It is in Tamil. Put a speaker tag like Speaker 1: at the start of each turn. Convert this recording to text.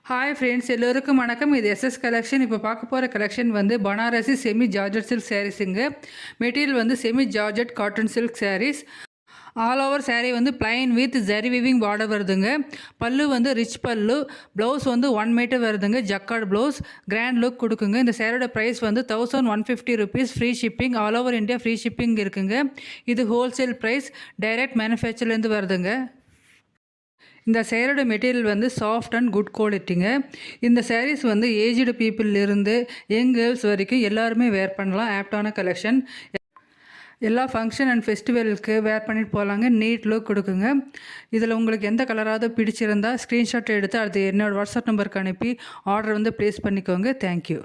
Speaker 1: ஹாய் ஃப்ரெண்ட்ஸ், எல்லோருக்கும் வணக்கம். இது எஸ்எஸ் கலெக்ஷன். இப்போ பார்க்க போகிற கலெக்ஷன் வந்து பனாரசி செமி ஜார்ஜெட் சில்க் சாரீஸுங்க. மெட்டீரியல் வந்து semi georgette cotton silk saris. All over sari வந்து plain with zari weaving border வருதுங்க. பல்லு வந்து ரிச் பல்லு. ப்ளவுஸ் வந்து 1 மீட்டர் வருதுங்க. Jacquard blouse. கிராண்ட் லுக் கொடுக்குங்க. இந்த சாரியோட ப்ரைஸ் வந்து 1150 rupees. Free shipping. All over India free shipping இருக்குங்க. இது ஹோல்சேல் ப்ரைஸ். டைரக்ட் மேனுஃபேக்சர்லேருந்து வருதுங்க. இந்த சேரோட மெட்டீரியல் வந்து சாஃப்ட் அண்ட் குட் குவாலிட்டிங்க. இந்த சாரீஸ் வந்து ஏஜ்டு பீப்புளிலிருந்து யங் கேர்ள்ஸ் வரைக்கும் எல்லாருமே வேர் பண்ணலாம். ஆப்டான கலெக்ஷன். எல்லா ஃபங்க்ஷன் அண்ட் ஃபெஸ்டிவலுக்கு வேர் பண்ணிட்டு போகலாங்க. நீட் லுக் கொடுக்குங்க. இதில் உங்களுக்கு எந்த கலராவது பிடிச்சிருந்தால் ஸ்க்ரீன்ஷாட் எடுத்து அடுத்து என்னோடய வாட்ஸ்அப் நம்பருக்கு அனுப்பி ஆர்டர் வந்து ப்ளேஸ் பண்ணிக்கோங்க. தேங்க்யூ.